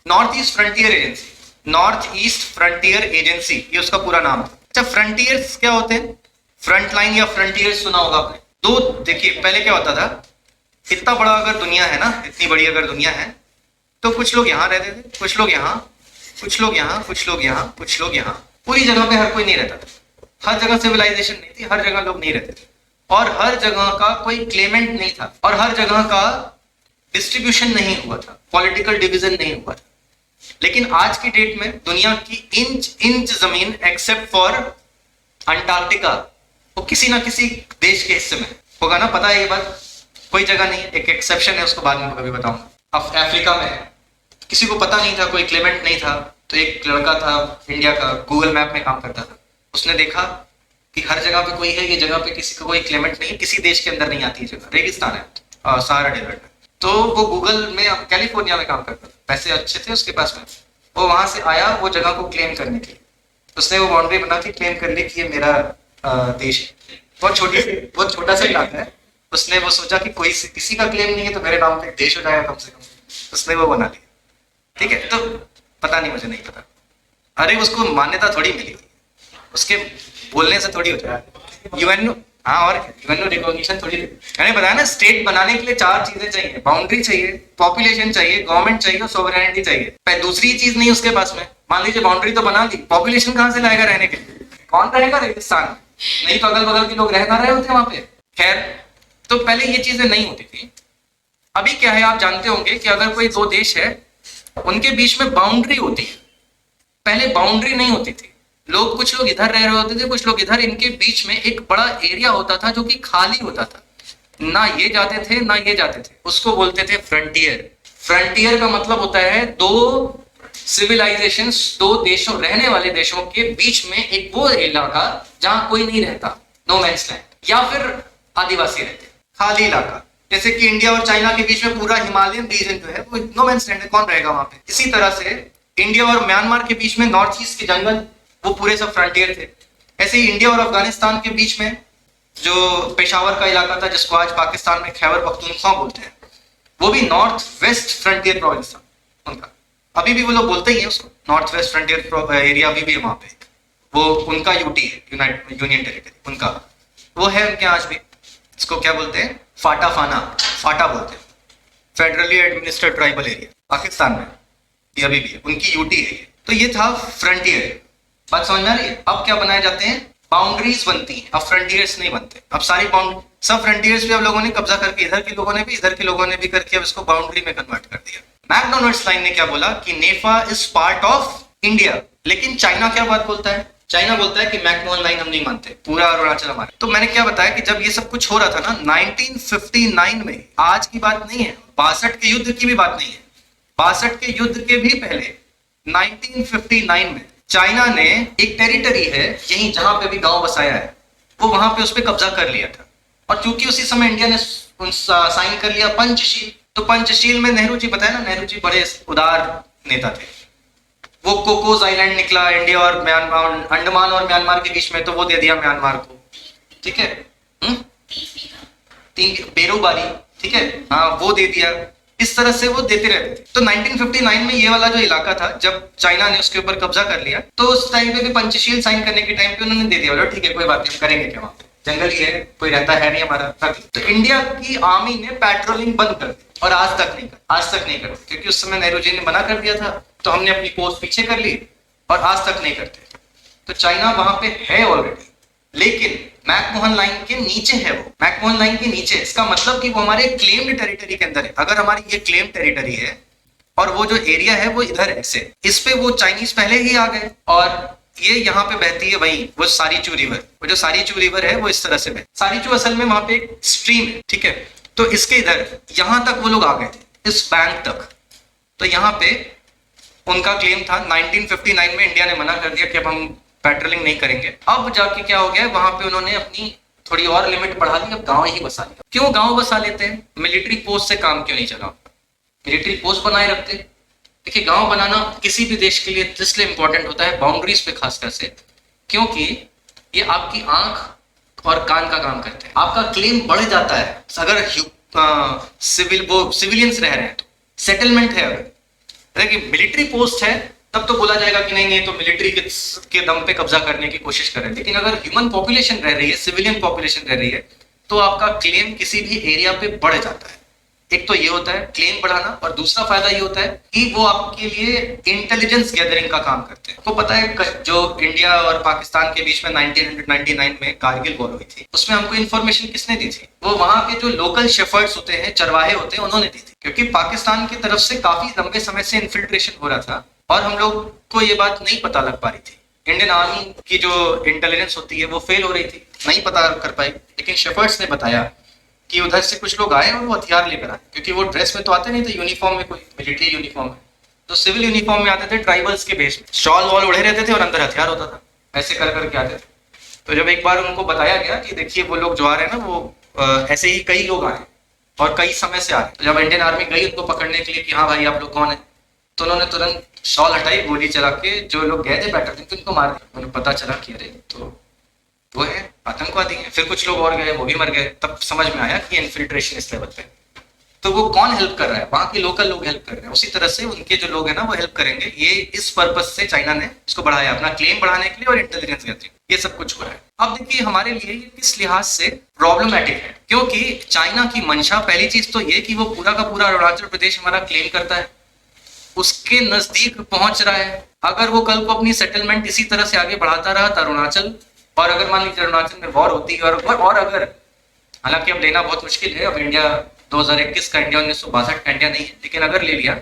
north east frontier agency, north east frontier agency, ये उसका पूरा नाम है। अच्छा, फ्रंटियर्स क्या होते हैं? फ्रंट लाइन या फ्रंटियर्स सुना होगा आपने। दो, देखिए पहले क्या होता था, इतना बड़ा अगर दुनिया है ना, इतनी बड़ी अगर दुनिया है, तो कुछ लोग यहाँ रहते थे, कुछ लोग यहाँ, कुछ लोग यहाँ, कुछ लोग यहाँ, कुछ लोग यहाँ। पूरी जगह पे हर कोई नहीं रहता था। हर जगह सिविलाइजेशन नहीं थी, हर जगह लोग नहीं रहते थे, और हर जगह का कोई क्लेमेंट नहीं था, और हर जगह का डिस्ट्रीब्यूशन नहीं हुआ था, पॉलिटिकल डिवीजन नहीं हुआ था। लेकिन आज की डेट में दुनिया की इंच इंच जमीन एक्सेप्ट फॉर अंटार्कटिका, वो किसी ना किसी देश के हिस्से में होगा ना, पता है ये बात? कोई जगह नहीं है, एक एक्सेप्शन है, उसको बाद में कभी बताऊंगा। अब अफ्रीका में किसी को पता नहीं था, कोई क्लेमेंट नहीं था, तो एक लड़का था इंडिया का, गूगल मैप में काम करता था, उसने देखा कि हर जगह पे कोई है, ये जगह पे किसी का कोई क्लेमेंट नहीं है, किसी देश के अंदर नहीं आती है जगह, रेगिस्तान है, सहारा डेजर्ट में। तो वो गूगल में, कैलिफोर्निया में काम करता था, पैसे अच्छे थे उसके पास में, वो वहां से आया वो जगह को क्लेम करने के लिए। उसने वो बाउंड्री बना के क्लेम कर ली कि ये मेरा देश है। बहुत छोटा सा इलाका है। उसने वो सोचा कि कोई किसी का क्लेम नहीं है तो मेरे नाम पे एक देश हो जाएगा कम से कम, उसने वो बना लिया। ठीक है, तो पता नहीं, मुझे नहीं पता। अरे उसको मान्यता थोड़ी मिली, उसके बोलने से थोड़ी हो जाएगा। यूएनओ, हाँ, और यूएनओ रिकॉग्निशन थोड़ी। मैंने बताया ना, स्टेट बनाने के लिए 4 चीजें चाहिए, बाउंड्री चाहिए, पॉपुलेशन चाहिए, गवर्नमेंट चाहिए और सोवरेनिटी चाहिए। पर दूसरी चीज नहीं उसके पास में। मान लीजिए बाउंड्री तो बना ली, पॉपुलेशन कहाँ से लाएगा रहने के लिए? कौन रहेगा रेगिस्तान में? नहीं तो अगल बगल के लोग रह ना रहे होते वहां पे। खैर, तो पहले ये चीजें नहीं होती थी। अभी क्या है, आप जानते होंगे कि अगर कोई 2 देश है, उनके बीच में बाउंड्री होती है। पहले बाउंड्री नहीं होती थी, लोग, कुछ लोग इधर रह रहे होते थे, कुछ लोग इधर, इनके बीच में एक बड़ा एरिया होता था जो कि खाली होता था, ना ये जाते थे ना ये जाते थे, उसको बोलते थे फ्रंटियर। फ्रंटियर का मतलब होता है 2 सिविलाइजेशंस, 2 देशों, रहने वाले देशों के बीच में एक वो इलाका जहां कोई नहीं रहता, नो मैंस लैंड, या फिर आदिवासी रहते, खाली इलाका। जैसे कि इंडिया और चाइना के बीच में पूरा हिमालयन रीजन जो है वो नो मैंस लैंड है, कौन रहेगा वहां पे? इसी तरह से इंडिया और म्यांमार के बीच में नॉर्थ ईस्ट के जंगल, वो पूरे सब फ्रंटियर थे। ऐसे ही इंडिया और अफगानिस्तान के बीच में जो पेशावर का इलाका था, जिसको आज पाकिस्तान में खैबर पख्तूनख्वा बोलते हैं, वो भी नॉर्थ वेस्ट फ्रंटियर प्रोविंस था उनका। अभी भी वो लोग बोलते ही हैं उसको, नॉर्थ वेस्ट फ्रंटियर एरिया अभी भी है वहां पे। वो उनका यूटी है, यूनियन टेरिटरी उनका, वो है उनके आज भी। इसको क्या बोलते हैं, फाटा फाना, फाटा बोलते हैं, federally administered tribal area Pakistan में, ये अभी भी है, उनकी यूटी है ये। तो ये था फ्रंटियर। बात समझ में आ रही है? अब क्या बनाए जाते हैं, बाउंड्रीज बनती हैं, अब फ्रंटियर्स नहीं बनते। अब सारी सब फ्रंटियर्स भी अब लोगों ने कब्जा करके, इधर के लोगों ने भी, इधर के लोगों ने भी करके अब इसको बाउंड्री में कन्वर्ट कर दिया। मैकडोनल्ड्स लाइन ने क्या बोला कि NEFA is part of India, लेकिन चाइना क्या बात बोलता है, चाइना बोलता है कि मैकमोहन लाइन हम नहीं मानते, पूरा अरुणाचल हमारा। तो मैंने क्या बताया कि जब ये सब कुछ हो रहा था ना 1959 में, आज की बात नहीं है, 62 के युद्ध की भी बात नहीं है, 62 के युद्ध के भी पहले 1959 में चाइना ने एक टेरिटरी है यहीं जहां पे भी गांव बसाया है, वो वहां पे उस पर कब्जा कर लिया था। और चूंकि उसी समय इंडिया ने साइन कर लिया पंचशील, तो पंचशील में नेहरू जी, बताया ना, नेहरू जी बड़े उदार नेता थे। वो कोकोस आइलैंड निकला इंडिया और म्यांमार, अंडमान और म्यांमार के बीच में, तो वो दे दिया म्यांमार को, ठीक है। तीन बेरोबारी, ठीक है, हाँ वो दे दिया। इस तरह से वो देते रहते थे। तो 1959 में ये वाला जो इलाका था, जब चाइना ने उसके ऊपर कब्जा कर लिया, तो उस टाइम पे भी पंचशील साइन करने के टाइम पे उन्होंने दे दिया, बोला ठीक है कोई बात नहीं, हम करेंगे क्या, वहां पे जंगल ही है, कोई रहता है नहीं हमारा। तो इंडिया की आर्मी ने पेट्रोलिंग बंद कर दी, और आज तक नहीं कर, क्योंकि उस समय नेहरू जी ने मना कर दिया था, तो हमने अपनी पोस्ट पीछे कर ली और आज तक नहीं करते। तो चाइना वहां पे है ऑलरेडी, लेकिन मैकमोहन लाइन के नीचे है वो, मैकमोहन लाइन के नीचे। इसका मतलब कि वो हमारे क्लेम्ड टेरिटरी के अंदर है। अगर हमारी ये क्लेम टेरिटरी है और वो जो एरिया है वो इधर ऐसे, इस पे वो चाइनीज पहले ही आ गए, और ये यहाँ पे बहती है वही वो सारीचू रिवर, वो जो सारीचू रिवर है वो इस तरह से बहती। सारीचू असल में वहां पे एक स्ट्रीम है, ठीक है। तो इसके इधर यहां तक वो लोग आ गए थे, इस बैंक तक। तो यहाँ पे उनका क्लेम था। 1959 में इंडिया ने मना कर दिया कि अब हम पेट्रोलिंग नहीं करेंगे। अब जाके क्या हो गया, वहां पे उन्होंने अपनी थोड़ी और लिमिट बढ़ा दी, अब गांव ही बसा लिया। क्यों गांव बसा लेते हैं, मिलिट्री पोस्ट से काम क्यों नहीं चला, मिलिट्री पोस्ट बनाए रखते। देखिए गांव बनाना किसी भी देश के लिए इसलिए इंपॉर्टेंट होता है, बाउंड्रीज पे खासकर से, क्योंकि ये आपकी आंख और कान का काम करते हैं। आपका क्लेम बढ़ जाता है अगर सिविलियंस रह रहे हैं, तो सेटलमेंट है। अगर देखिए मिलिट्री पोस्ट है तब तो बोला जाएगा कि नहीं नहीं, तो मिलिट्री के दम पे कब्जा करने की कोशिश कर रहे हैं। लेकिन अगर ह्यूमन पॉपुलेशन रह रही है, सिविलियन पॉपुलेशन रह रही है, तो आपका क्लेम किसी भी एरिया पे बढ़ जाता है। एक तो ये होता है क्लेम बढ़ाना, और दूसरा फायदा ये होता है कि वो आपके लिए इंटेलिजेंस गैदरिंग का काम करते हैं। आपको पता है जो इंडिया और पाकिस्तान के बीच में 1999 में कारगिल वॉर हुई थी, उसमें हमको इन्फॉर्मेशन किसने दी थी, वो वहां के जो लोकल शेफर्ड्स होते हैं, चरवाहे होते हैं, उन्होंने दी थी। क्योंकि पाकिस्तान की तरफ से काफी लंबे समय से इन्फिल्ट्रेशन हो रहा था और हम लोग को ये बात नहीं पता लग पा रही थी। इंडियन आर्मी की जो इंटेलिजेंस होती है वो फेल हो रही थी, नहीं पता कर पाई। लेकिन शेफर्ड्स ने बताया कि उधर से कुछ लोग आए और वो हथियार लेकर आए, क्योंकि वो ड्रेस में तो आते नहीं थे, यूनिफॉर्म में, कोई मिलिट्री यूनिफॉर्म में, तो सिविल यूनिफॉर्म में आते थे, ट्राइबल्स के भेष में, शॉल वॉल उड़े रहते थे और अंदर हथियार होता था, ऐसे कर करके आते थे। तो जब एक बार उनको बताया गया कि देखिए वो लोग जो आ रहे हैं ना, वो ऐसे ही कई लोग आए और कई समय से आ रहे, तो जब इंडियन आर्मी गई उनको पकड़ने के लिए कि हाँ भाई आप लोग कौन है, तो उन्होंने तुरंत शॉल हटाई, गोली चला के जो लोग गए थे बैटल तो उनको मार दिया। उन्हें पता चला कि अरे तो वो है आतंकवादी है। फिर कुछ लोग और गए, वो भी मर गए। तब समझ में आया कि इन्फिल्ट्रेशन इस लेवल पे। तो वो कौन हेल्प कर रहा है, वहां के लोकल लोग हेल्प कर रहे हैं। उसी तरह से उनके जो लोग हैं ना वो हेल्प करेंगे। ये इस पर्पज से चाइना ने इसको बढ़ाया, अपना क्लेम बढ़ाने के लिए और इंटेलिजेंस गैदरिंग, ये सब कुछ हो रहा है। अब देखिए हमारे लिए ये किस लिहाज से प्रॉब्लमेटिक है, क्योंकि चाइना की मंशा, पहली चीज तो ये कि वो पूरा का पूरा अरुणाचल प्रदेश हमारा क्लेम करता है, उसके नजदीक पहुंच रहा है। अगर वो कल को अपनी सेटलमेंट इसी तरह से आगे बढ़ाता रहा तो अरुणाचल, और अगर मान लीजिए अरुणाचल में वॉर होती है और अगर, हालांकि अब लेना बहुत मुश्किल है, अब इंडिया 2021 का इंडिया 1962 का इंडिया नहीं है, लेकिन अगर ले लिया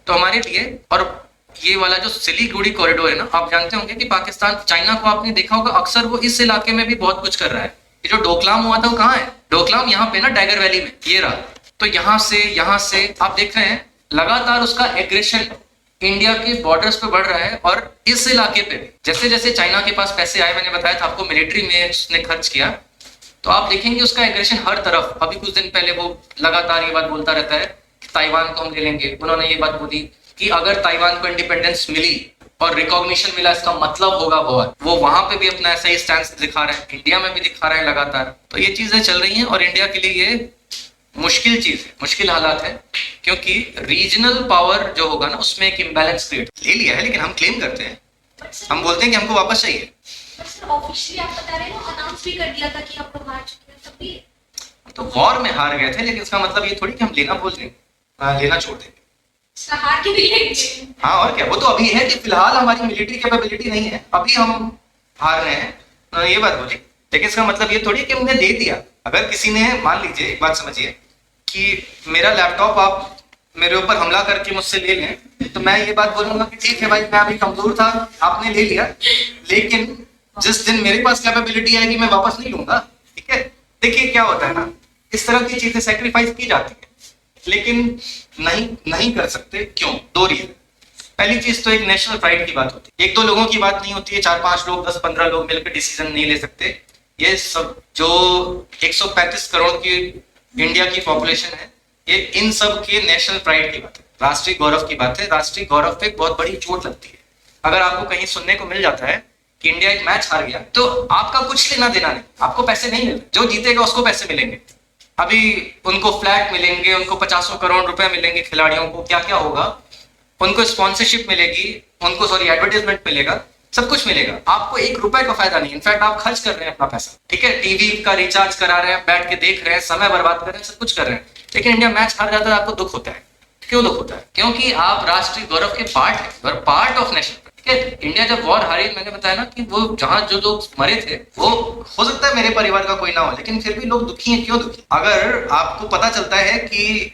तो हमारे लिए, और ये वाला जो सिलीगुड़ी कॉरिडोर है ना, आप जानते होंगे कि पाकिस्तान, चाइना को आपने देखा होगा अक्सर वो इस इलाके में भी बहुत कुछ कर रहा है। ये जो डोकलाम हुआ था वो कहाँ है, डोकलाम यहाँ पे ना टाइगर वैली में, ये रहा। तो यहाँ से आप देख रहे हैं लगातार उसका एग्रेशन इंडिया के बॉर्डर्स पे बढ़ रहा है। और इस इलाके पे भी जैसे जैसे चाइना के पास पैसे आए, मैंने बताया था आपको, मिलिट्री में उसने खर्च किया, तो आप देखेंगे उसका एग्रेशन हर तरफ। अभी कुछ दिन पहले वो लगातार ये बात बोलता रहता है कि ताइवान को हम ले लेंगे। उन्होंने ये बात बोली कि अगर ताइवान को इंडिपेंडेंस मिली और रिकॉग्निशन मिला, इसका मतलब होगा वॉर। वो वहां पे भी अपना ऐसा ही स्टैंड दिखा रहे हैं, इंडिया में भी दिखा रहे हैं लगातार। तो ये चीजें चल रही हैं और इंडिया के लिए ये मुश्किल चीज है, मुश्किल हालात है, क्योंकि रीजनल पावर जो होगा ना उसमें एक इम्बैलेंस क्रिएट ले लिया है। लेकिन हम क्लेम करते हैं, हम बोलते हैं कि हमको वापस चाहिए। ऑफिशियली आप बता रहे हो, अनाउंस भी कर दिया था कि आप लोग हार चुके हैं, तब भी तो वॉर में हार गए थे, लेकिन इसका मतलब ये थोड़ी कि हम लेना भूल देंगे, लेना छोड़ देंगे। हार के भी लेंगे। हाँ और क्या, वो तो अभी है कि फिलहाल हमारी मिलिट्री कैपेबिलिटी नहीं है, अभी हम हार रहे हैं, तो ये बात बोली। लेकिन इसका मतलब ये थोड़ी कि हमने दे दिया। अगर किसी ने, मान लीजिए एक बात समझिए कि मेरा लैपटॉप आप मेरे ऊपर हमला करके मुझसे ले लें, तो मैं ये बात बोलूंगा कि ठीक है भाई, मैं अभी कमजोर था, आपने ले लिया, लेकिन जिस दिन मेरे पास कैपेबिलिटी आएगी मैं वापस नहीं लूंगा। ठीक है, देखिए क्या होता है ना, इस तरह की चीजें सेक्रीफाइस की जाती है, लेकिन नहीं कर सकते। क्यों? दो रीजन। पहली चीज तो एक नेशनल प्राइड की बात होती है, एक दो लोगों की बात नहीं होती है, 4-5 लोग 10-15 लोग मिलकर डिसीजन नहीं ले सकते। ये सब जो 135 करोड़ की इंडिया की पॉपुलेशन है, ये इन सब के नेशनल प्राइड की बात है, राष्ट्रीय गौरव की बात है। राष्ट्रीय गौरव पे बहुत बड़ी चोट लगती है। अगर आपको कहीं सुनने को मिल जाता है कि इंडिया एक मैच हार गया, तो आपका कुछ लेना देना नहीं, आपको पैसे नहीं मिलते, जो जीतेगा उसको पैसे मिलेंगे। अभी उनको फ्लैट मिलेंगे, उनको 50 करोड़ रुपए मिलेंगे, खिलाड़ियों को क्या क्या होगा, उनको स्पॉन्सरशिप मिलेगी, उनको एडवर्टाइजमेंट मिलेगा, सब कुछ मिलेगा। आपको 1 रुपए का फायदा नहीं, इनफैक्ट आप खर्च कर रहे हैं अपना पैसा। ठीक है, टीवी का रिचार्ज करा रहे हैं, बैठ के देख रहे हैं, समय बर्बाद कर रहे हैं, सब कुछ कर रहे हैं, लेकिन इंडिया मैच हार जाता है, आपको दुख होता है। क्यों दुख होता है? क्योंकि आप राष्ट्रीय गौरव के पार्ट है, पार्ट ऑफ नेशनल। ठीक है, इंडिया जब वॉर हारी, मैंने बताया ना कि वो जहां जो लोग मरे थे, वो हो सकता है मेरे परिवार का कोई ना हो, लेकिन फिर भी लोग दुखी हैं। क्यों दुखी? अगर आपको पता चलता है कि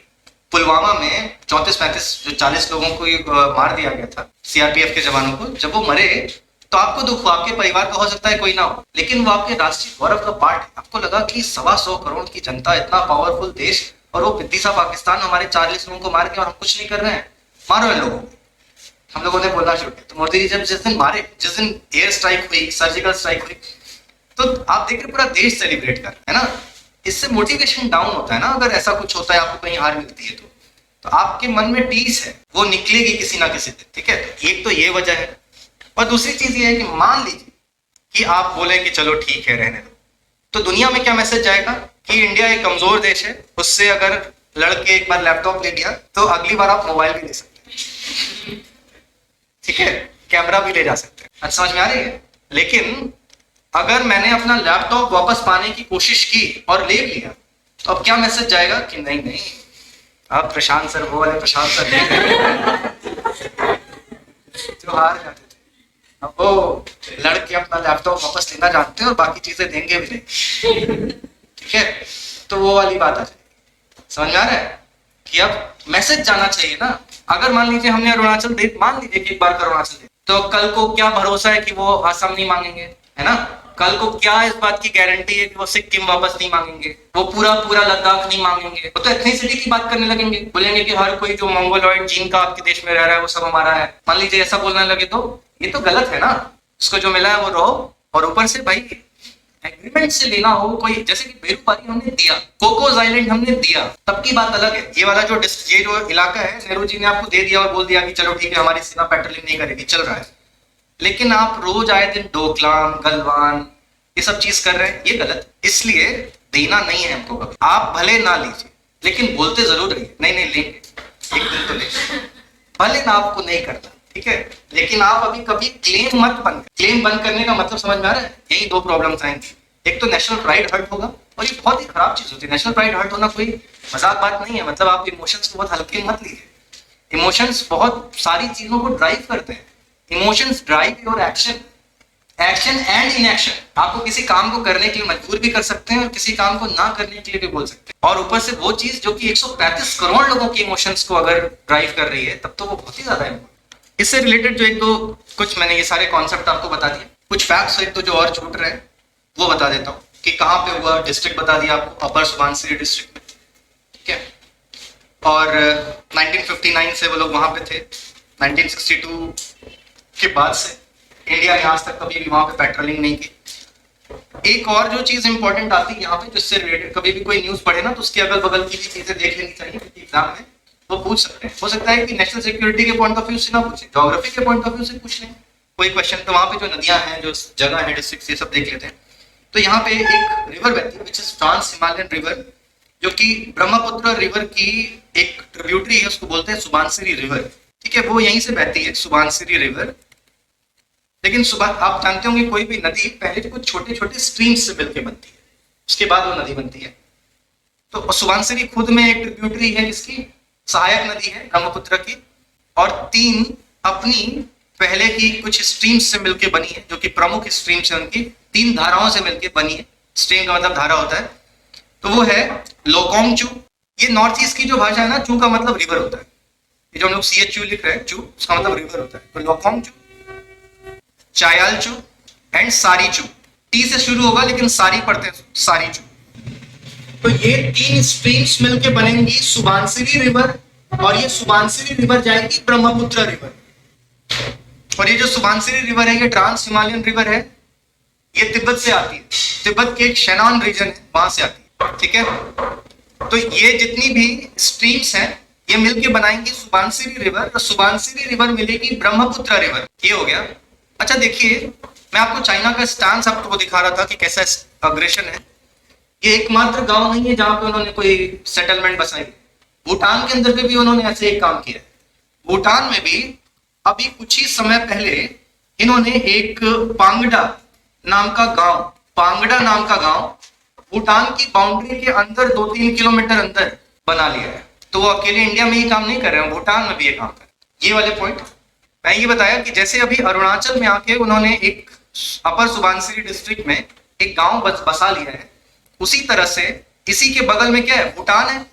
पुलवामा में 34-35 जो 40 लोगों को मार दिया गया था सीआरपीएफ के जवानों को, जब वो मरे तो आपको दुख हुआ, आपके परिवार का हो सकता है कोई ना हो, लेकिन वो आपके राष्ट्रीय गौरव का पार्ट है। आपको लगा कि 125 करोड़ की जनता, इतना पावरफुल देश, और वो पिद्दी सा पाकिस्तान हमारे 40 लोगों को मार के और हम कुछ नहीं कर रहे हैं। मारो इन लोगों को। हम लोगों ने बोलना शुरू किया। तो मोदी जी जब जिस दिन मारे, जिस दिन एयर स्ट्राइक हुई, सर्जिकल स्ट्राइक हुई, तो आप देख रहे पूरा देश सेलिब्रेट कर रहा है ना। इससे मोटिवेशन डाउन होता है ना, अगर ऐसा कुछ होता है, आपको कहीं हार मिलती है तो आपके मन में टीस है, वो निकलेगी किसी ना किसी दिन। ठीक है, तो एक तो ये वजह है, और दूसरी चीज ये है कि मान लीजिए कि आप बोले कि चलो ठीक है रहने दो, तो दुनिया में क्या मैसेज जाएगा कि इंडिया एक कमजोर देश है, उससे अगर लड़के एक बार लैपटॉप ले लिया तो अगली बार आप मोबाइल भी ले सकते हैं। ठीक है, कैमरा भी ले जा सकते हैं। अच्छा, समझ में आ रही है? लेकिन अगर मैंने अपना लैपटॉप वापस पाने की कोशिश की और ले लिया, तो अब क्या मैसेज जाएगा कि नहीं नहीं, अब प्रशांत सर, वो वाले प्रशांत सर जो हार जाते थे, अब वो लड़के अपना लैपटॉप वापस लेना जानते हैं और बाकी चीजें देंगे भी नहीं। ठीक है, तो वो वाली बात आ जाएगी। समझ में आ रहा है कि अब मैसेज जाना चाहिए ना। अगर मान लीजिए हमने अरुणाचल दे, मान लीजिए कि एक बार अरुणाचल दे, तो कल को क्या भरोसा है कि वो असम नहीं मांगेंगे, है ना? कल को क्या इस बात की गारंटी है कि वो सिक्किम वापस नहीं मांगेंगे, वो पूरा लद्दाख नहीं मांगेंगे? वो तो एथनिसिटी की बात करने लगेंगे, बोलेंगे कि हर कोई जो मंगोलॉइड जीन का आपके देश में रह रहा है वो सब हमारा है। मान लीजिए ऐसा बोलने लगे तो ये तो गलत है ना। उसको जो मिला है वो रहो, और ऊपर से भाई एग्रीमेंट से लेना हो कोई, जैसे कि बेरूपारी हमने दिया, कोकोस आइलैंड हमने दिया, तब की बात अलग है। ये वाला जो इलाका है, नेहरू जी ने आपको दे दिया और बोल दिया कि चलो ठीक है, हमारी सेना पेट्रोलिंग नहीं करेगी, चल रहा है। लेकिन आप रोज आए दिन डोकलाम, गलवान, ये सब चीज कर रहे हैं, ये गलत। इसलिए देना नहीं है हमको कभी। आप भले ना लीजिए, लेकिन बोलते जरूर रहिए नहीं नहीं लेंगे, एक दिन तो लेंगे, भले ना आपको नहीं करना। ठीक है, लेकिन आप अभी कभी क्लेम मत बंद। क्लेम बंद करने का मतलब समझ में आ रहा है? यही दो प्रॉब्लम्स आएंगी। एक तो नेशनल प्राइड हर्ट होगा, और ये बहुत ही खराब चीज होती है। नेशनल प्राइड हर्ट होना कोई मजाक बात नहीं है। मतलब आप इमोशंस को बहुत हल्के मत लीजिए। इमोशंस बहुत सारी चीजों को ड्राइव करते हैं। Emotions drive your action, action and inaction. आपको किसी काम को करने के लिए मजबूर भी कर सकते हैं और किसी काम को ना करने के लिए भी बोल सकते हैं। और ऊपर से वो चीज जो कि 135 करोड़ लोगों की इमोशंस को अगर ड्राइव कर रही है, तब तो वो बहुत ही ज्यादा है। इससे रिलेटेड जो एक दो कुछ मैंने ये सारे कॉन्सेप्ट आपको बता दिए। कुछ फैक्ट्स एक तो जो और छूट रहे हैं वो बता देता हूँ कि कहाँ पे हुआ। डिस्ट्रिक्ट बता दिया आपको, अपर सुबनसिरी डिस्ट्रिक्ट में। ठीक है, और 1959 से वो लोग वहां पे थे। 1962 के बाद से इंडिया ने आज तक कभी भी वहां पे पेट्रोलिंग नहीं की। एक और जो चीज इंपॉर्टेंट आती है यहाँ पे, जिससे रिलेटेड कभी भी कोई न्यूज पढ़े ना, तो उसके अगल बगल की भी चीजें देख लेनी चाहिए, क्योंकि एग्जाम में वो पूछ सकते हैं। हो सकता है कि नेशनल सिक्योरिटी के पॉइंट ऑफ व्यू से ना पूछे, ज्योग्राफी के पॉइंट ऑफ व्यू से पूछ लें कोई क्वेश्चन। तो वहां पे जो नदियां हैं, जो जगह है, डिस्ट्रिक्ट, ये सब देख लेते हैं। तो यहाँ पे एक रिवर बहती है which is trans Himalayan river, जो कि ब्रह्मपुत्र रिवर की एक ट्रिब्यूटरी है, उसको बोलते हैं सुबानसिरी रिवर। ठीक है, वो यहीं से बहती है सुबानसिरी रिवर। लेकिन सुबह आप जानते होंगे कोई भी नदी पहले तो कुछ छोटे छोटे स्ट्रीम्स से मिलकर बनती है, उसके बाद वो नदी बनती है। तो सुबानसिरी खुद में एक ट्रिब्यूटरी है जिसकी सहायक नदी है ब्रह्मपुत्र की, और 3 अपनी पहले की कुछ स्ट्रीम्स से मिलकर बनी है, जो कि प्रमुख स्ट्रीम्स है उनकी, 3 धाराओं से मिलकर बनी है। स्ट्रीम का मतलब धारा होता है। तो वो है लोकोंगचू। ये नॉर्थ ईस्ट की जो भाषा है ना, चू का मतलब रिवर होता है। ये जो हम लोग CHU लिख रहे हैं, चू, उसका मतलब रिवर होता है। तो लोकोंगचू, चायालचू एंड सारीचू। टी से शुरू होगा लेकिन सारी पढ़ते हैं, सारीचू। तो ये 3 स्ट्रीम्स मिलके बनेंगी सुबानसिरी रिवर, और ये सुबानसिरी रिवर जाएगी ब्रह्मपुत्र रिवर। और ये जो सुबानसिरी रिवर है, ये ट्रांस हिमालयन रिवर है, ये तिब्बत से आती है। तिब्बत के एक शेनान रीजन है, वहां से आती है। ठीक है, तो ये जितनी भी स्ट्रीम्स हैं, ये मिलके बनाएंगी सुबानसिरी रिवर, और सुबानसिरी रिवर मिलेगी ब्रह्मपुत्र रिवर। ये हो गया। अच्छा देखिए, मैं आपको चाइना का स्टांस आपको दिखा रहा था कि कैसा अग्रेशन है। ये एकमात्र गांव नहीं है जहां पे उन्होंने कोई सेटलमेंट बसाई। भूटान के अंदर भी उन्होंने ऐसे एक काम किया। भूटान में भी अभी कुछ ही समय पहले इन्होंने एक पांगडा नाम का गांव भूटान की बाउंड्री के अंदर 2-3 किलोमीटर अंदर बना लिया है। तो वो अकेले इंडिया में ही काम नहीं कर रहे हैं, भूटान में भी ये काम कर रहे हैं। ये वाले पॉइंट मैं ये बताया कि जैसे अभी अरुणाचल में आके उन्होंने एक अपर सुबानसिरी डिस्ट्रिक्ट में एक गांव बसा लिया है, उसी तरह से इसी के बगल में क्या है, भूटान है।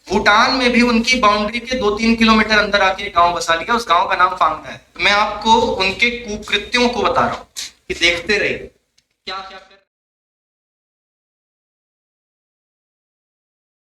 भूटान में भी उनकी बाउंड्री के 2-3 किलोमीटर अंदर आके एक गांव बसा लिया, उस गांव का नाम फांगडा है। मैं आपको उनके कुकृत्यों को बता रहा हूं कि देखते रहिए क्या क्या कर